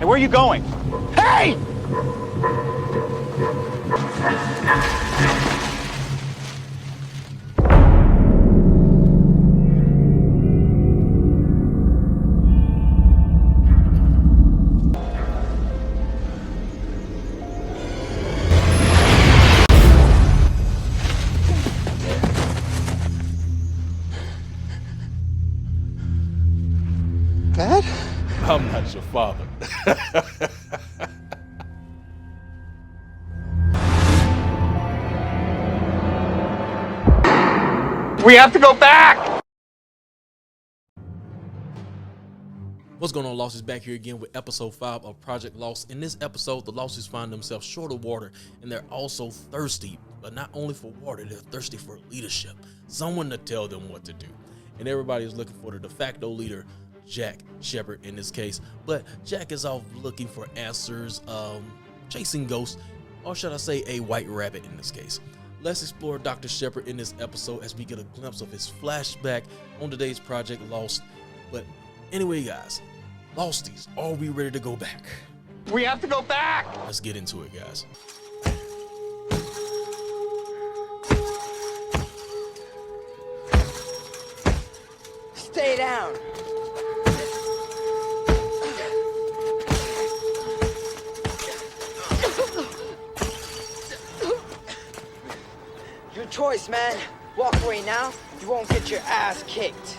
Hey, where are you going? Hey! Dad? I'm not your father. We have to go back! What's going on, Losties? Back here again with episode 5 of Project Lost. In this episode, the Losties find themselves short of water, and they're also thirsty, but not only for water, they're thirsty for leadership, someone to tell them what to do. And everybody is looking for the de facto leader, Jack Shepherd in this case. But Jack is off looking for answers, chasing ghosts, or should I say a white rabbit in this case. Let's explore Dr. Shepherd in this episode as we get a glimpse of his flashback on today's Project Lost. But anyway, guys, Losties, are we ready to go back? We have to go back! Let's get into it, guys. Stay down. Your choice, man. Walk away now. You won't get your ass kicked.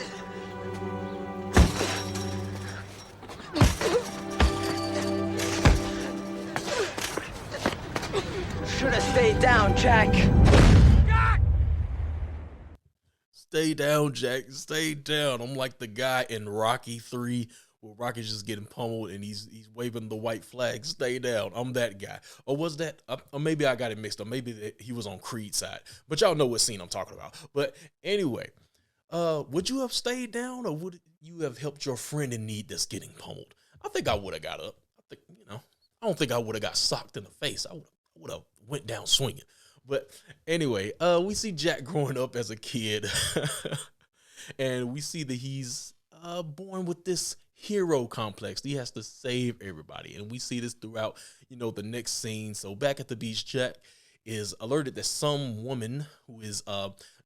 Should have stayed down, Jack. Stay down, Jack. Stay down. I'm like the guy in Rocky 3 where Rocky's just getting pummeled and he's waving the white flag. Stay down. I'm that guy. Or was that? Or maybe I got it mixed up. Maybe he was on Creed's side. But y'all know what scene I'm talking about. But anyway, would you have stayed down, or would you have helped your friend in need that's getting pummeled? I think I would have got up. I don't think I would have got socked in the face. I would have went down swinging. But anyway, we see Jack growing up as a kid, and we see that he's born with this hero complex. He has to save everybody, and we see this throughout, the next scene. So back at the beach, Jack is alerted that some woman who is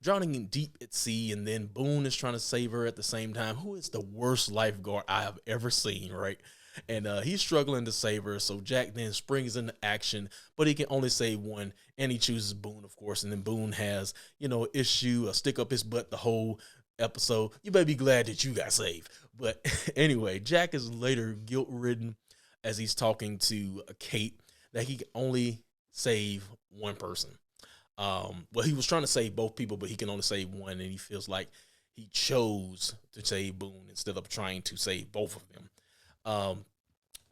drowning in deep at sea, and then Boone is trying to save her at the same time, who is the worst lifeguard I have ever seen, right? And he's struggling to save her, so Jack then springs into action, but he can only save one, and he chooses Boone, of course, and then Boone has, issue, a stick up his butt the whole episode. You better be glad that you got saved. But anyway, Jack is later guilt-ridden as he's talking to Kate that he can only save one person. Well, he was trying to save both people, but he can only save one, and he feels like he chose to save Boone instead of trying to save both of them.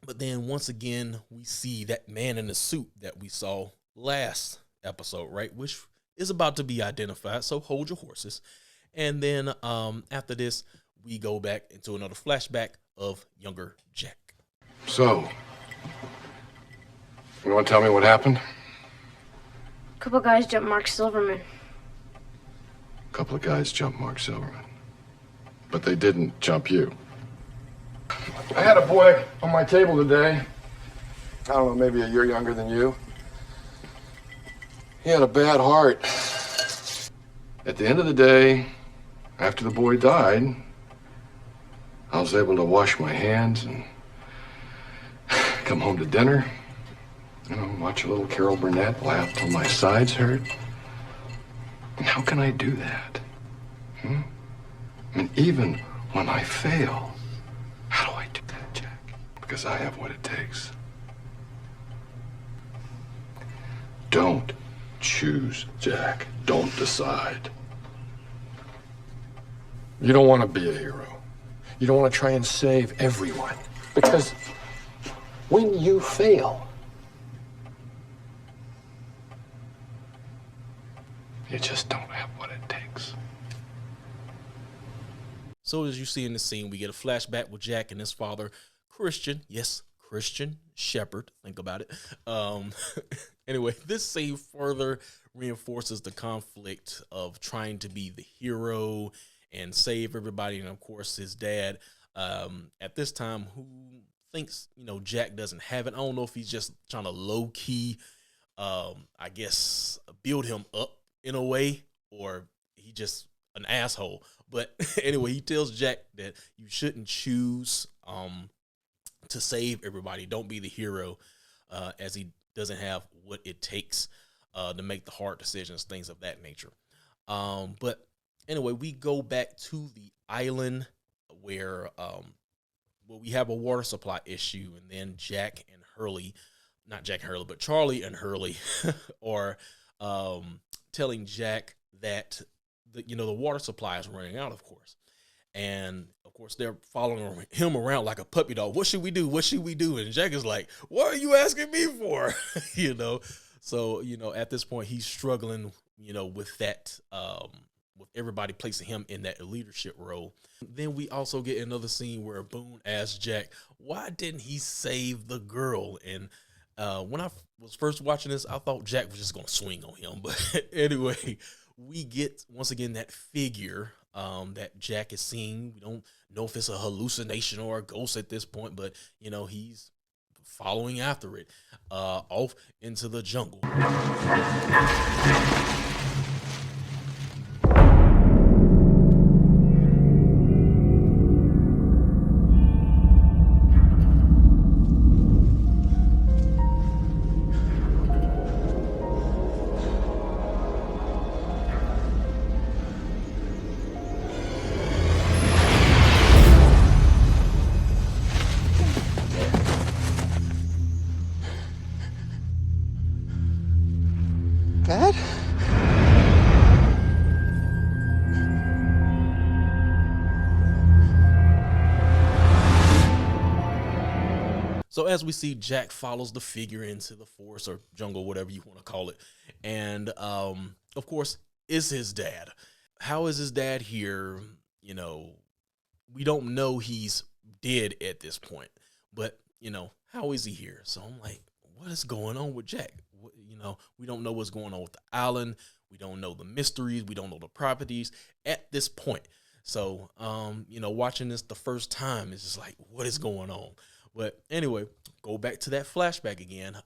But then once again, we see that man in the suit that we saw last episode, right? Which is about to be identified. So hold your horses. And then, after this, we go back into another flashback of younger Jack. So, you want to tell me what happened? A couple guys jumped Mark Silverman. A couple of guys jumped Mark Silverman. But they didn't jump you. I had a boy on my table today. I don't know, maybe a year younger than you. He had a bad heart. At the end of the day, after the boy died, I was able to wash my hands and come home to dinner. Watch a little Carol Burnett, laugh till my sides hurt. And how can I do that? I mean, even when I fail, how do I do that, Jack? Because I have what it takes. Don't choose, Jack. Don't decide. You don't want to be a hero. You don't want to try and save everyone. Because when you fail, you just don't have what it takes. So as you see in the scene, we get a flashback with Jack and his father, Christian. Yes, Christian Shepherd. Think about it. Anyway, this scene further reinforces the conflict of trying to be the hero and save everybody. And of course, his dad, at this time, who thinks, Jack doesn't have it. I don't know if he's just trying to low key, I guess, build him up in a way, or he just an asshole. But anyway, he tells Jack that you shouldn't choose to save everybody. Don't be the hero, as he doesn't have what it takes to make the hard decisions, things of that nature. But anyway, we go back to the island where we have a water supply issue, and then Jack and Hurley, not Jack and Hurley, but Charlie and Hurley are telling Jack that the water supply is running out, of course. And of course, they're following him around like a puppy dog. What should we do? What should we do? And Jack is like, what are you asking me for? So, at this point, he's struggling, with that, with everybody placing him in that leadership role. Then we also get another scene where Boone asks Jack, why didn't he save the girl? And when I was first watching this, I thought Jack was just going to swing on him. But anyway, we get, once again, that figure that Jack is seeing. We don't know if it's a hallucination or a ghost at this point, but, he's following after it off into the jungle. Dad? So as we see, Jack follows the figure into the forest or jungle, whatever you want to call it. And, of course, it's his dad. How is his dad here? We don't know he's dead at this point, but, how is he here? So I'm like, what is going on with Jack? We don't know what's going on with the island. We don't know the mysteries. We don't know the properties at this point. So, watching this the first time is just like, what is going on? But anyway, go back to that flashback again.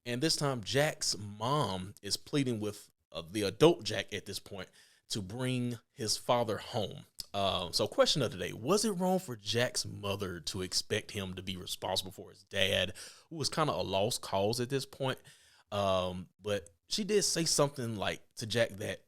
And this time, Jack's mom is pleading with the adult Jack at this point to bring his father home. So question of the day, was it wrong for Jack's mother to expect him to be responsible for his dad, who was kind of a lost cause at this point? But she did say something like to Jack that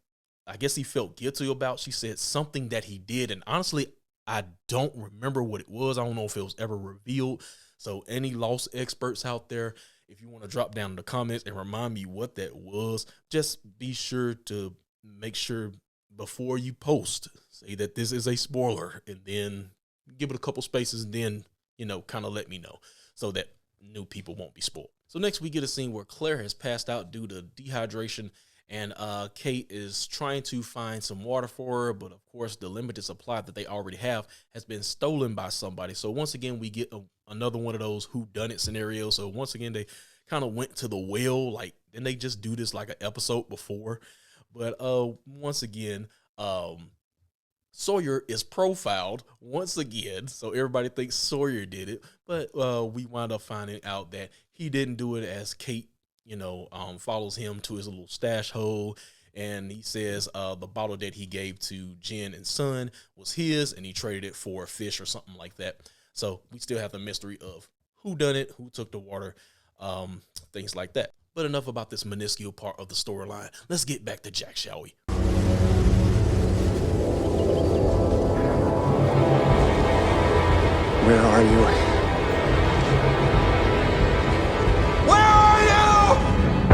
I guess he felt guilty about. She said something that he did, and honestly, I don't remember what it was. I don't know if it was ever revealed. So any lost experts out there, if you want to drop down in the comments and remind me what that was, just be sure to make sure before you post, say that this is a spoiler, and then give it a couple spaces, and then, kind of let me know so that new people won't be spoiled. So next we get a scene where Claire has passed out due to dehydration, and Kate is trying to find some water for her, but of course the limited supply that they already have has been stolen by somebody. So once again, we get another one of those whodunit scenarios. So once again, they kind of went to the well, like, didn't they just do this like an episode before? But once again, Sawyer is profiled once again, so everybody thinks Sawyer did it, but we wind up finding out that he didn't do it, as Kate, follows him to his little stash hole, and he says the bottle that he gave to Jen and Son was his, and he traded it for a fish or something like that. So we still have the mystery of who done it, who took the water, things like that. But enough about this minuscule part of the storyline. Let's get back to Jack, shall we? Where are you? Where are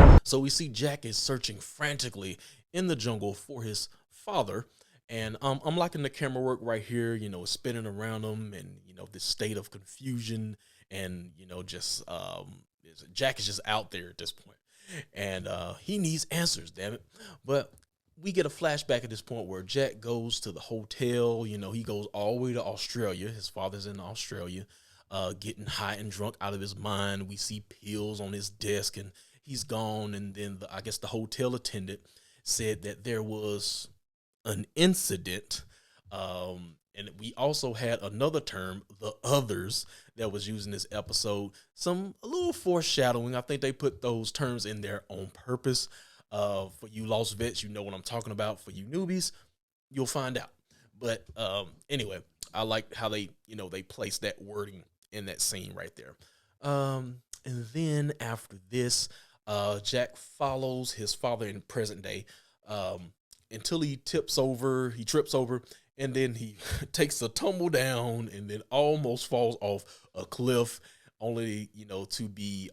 you? So we see Jack is searching frantically in the jungle for his father. And I'm liking the camera work right here, spinning around him, and, this state of confusion, and, just Jack is just out there at this point. And he needs answers, damn it. But we get a flashback at this point where Jack goes to the hotel. He goes all the way to Australia. His father's in Australia, getting high and drunk out of his mind. We see pills on his desk, and he's gone. And then I guess the hotel attendant said that there was an incident, and And we also had another term, the others, that was used in this episode. A little foreshadowing. I think they put those terms in there on purpose. For you lost vets, you know what I'm talking about. For you newbies, you'll find out. But anyway, I like how they placed that wording in that scene right there. And then after this, Jack follows his father in present day until he trips over, and then he takes a tumble down and then almost falls off a cliff, only, to be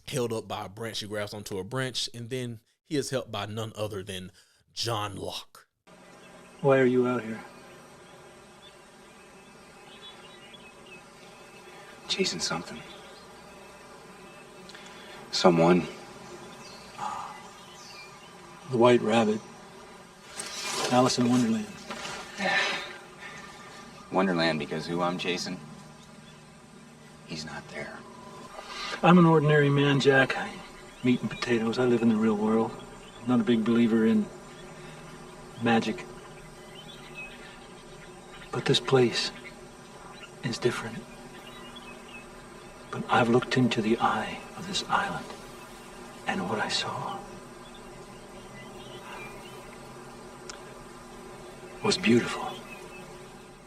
held up by a branch. He grabs onto a branch, and then he is helped by none other than John Locke. Why are you out here? Chasing something. Someone. The White Rabbit. Alice in Wonderland. Wonderland, because who I'm chasing, he's not there. I'm an ordinary man, Jack. Meat and potatoes. I live in the real world. I'm not a big believer in magic. But this place is different. But I've looked into the eye of this island, and what I saw was beautiful.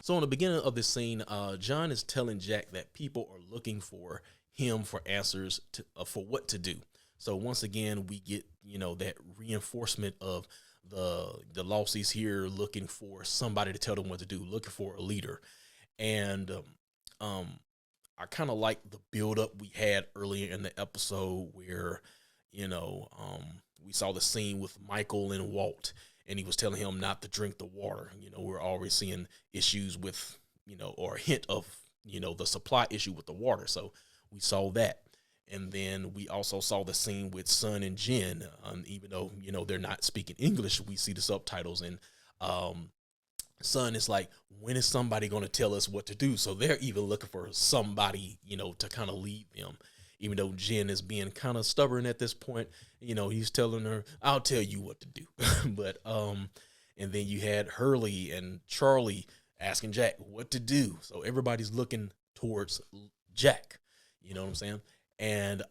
So in the beginning of this scene, John is telling Jack that people are looking for him for answers for what to do. So once again, we get, that reinforcement of the Losties here looking for somebody to tell them what to do, looking for a leader. And I kind of like the buildup we had earlier in the episode where, we saw the scene with Michael and Walt, and he was telling him not to drink the water. We're already seeing issues with, or a hint of, the supply issue with the water. So we saw that. And then we also saw the scene with Sun and Jen. Even though, they're not speaking English, we see the subtitles, and Sun is like, when is somebody going to tell us what to do? So they're even looking for somebody, to kind of lead them. Even though Jen is being kind of stubborn at this point, he's telling her, I'll tell you what to do. But, and then you had Hurley and Charlie asking Jack what to do. So everybody's looking towards Jack, you know what I'm saying? And,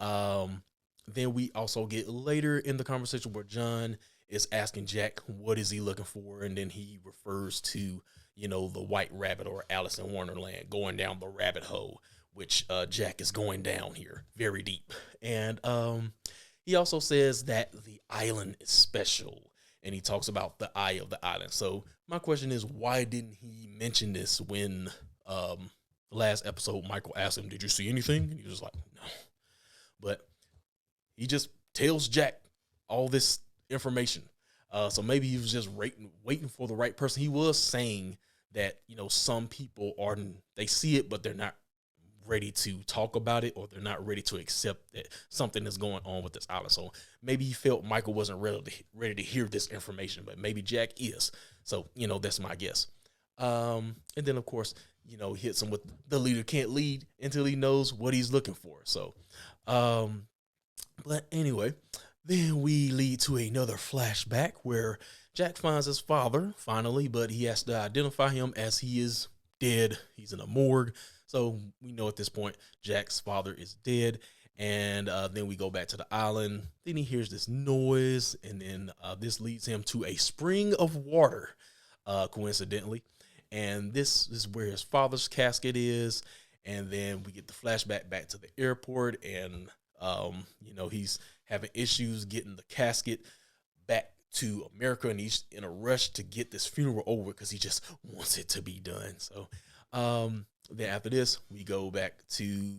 then we also get later in the conversation where John is asking Jack, what is he looking for? And then he refers to, the White Rabbit or Alice in Wonderland, going down the rabbit hole, which Jack is going down here very deep. And he also says that the island is special, and he talks about the eye of the island. So my question is, why didn't he mention this when last episode Michael asked him, did you see anything? And he was like, no. But he just tells Jack all this information. So maybe he was just waiting for the right person. He was saying that, some people they see it, but they're not ready to talk about it, or they're not ready to accept that something is going on with this island. So maybe he felt Michael wasn't ready to hear this information, but maybe Jack is. So, that's my guess. And then of course, he hits him with the leader can't lead until he knows what he's looking for. So, but anyway, then we lead to another flashback where Jack finds his father finally, but he has to identify him as he is dead. He's in a morgue. So we know at this point, Jack's father is dead. And then we go back to the island. Then he hears this noise, and then this leads him to a spring of water, coincidentally. And this is where his father's casket is. And then we get the flashback back to the airport, and he's having issues getting the casket back to America, and he's in a rush to get this funeral over because he just wants it to be done. So then after this, we go back to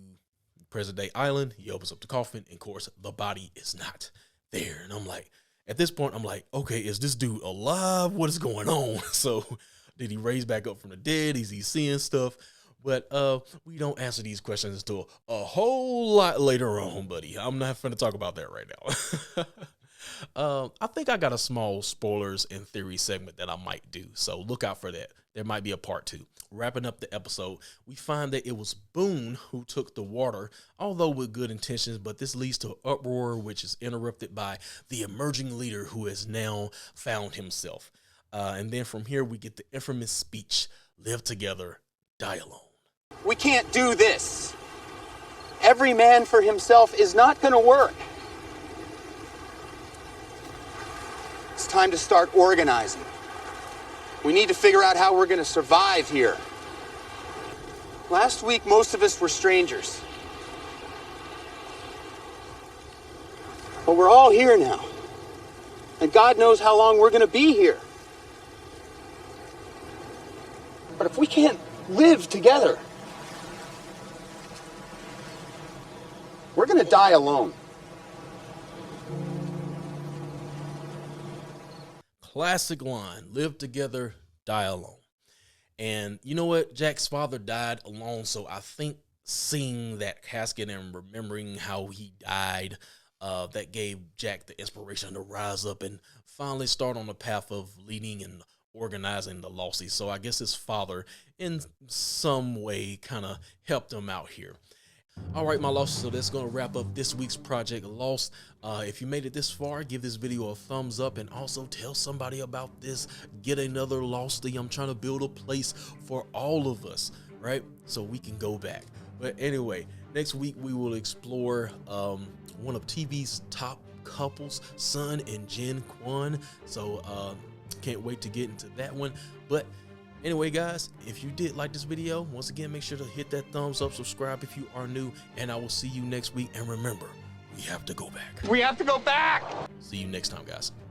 present day island. He opens up the coffin, and of course the body is not there. And I'm like, at this point, I'm like, okay, is this dude alive? What is going on? So did he raise back up from the dead? Is he seeing stuff? But we don't answer these questions until a whole lot later on, buddy. I'm not going to talk about that right now. I think I got a small spoilers and theory segment that I might do, so look out for that. There might be a part 2. Wrapping up the episode, we find that it was Boone who took the water, although with good intentions, but this leads to an uproar, which is interrupted by the emerging leader who has now found himself. And then from here, we get the infamous speech live together, die alone. We can't do this. Every man for himself is not going to work. It's time to start organizing. We need to figure out how we're going to survive here. Last week, most of us were strangers. But we're all here now. And God knows how long we're going to be here. But if we can't live together, we're going to die alone. Classic line, live together, die alone. And you know what? Jack's father died alone, so I think seeing that casket and remembering how he died, that gave Jack the inspiration to rise up and finally start on the path of leading and organizing the Losties. So I guess his father in some way kind of helped him out here. All right, my Lost, so that's going to wrap up this week's Project Lost. If you made it this far, give this video a thumbs up and also tell somebody about this. Get another Lostie. I'm trying to build a place for all of us, right? So we can go back. But anyway, next week we will explore one of TV's top couples, Sun and Jin Kwon. So can't wait to get into that one. But anyway, guys, if you did like this video, once again, make sure to hit that thumbs up, subscribe if you are new, and I will see you next week. And remember, we have to go back. We have to go back! See you next time, guys.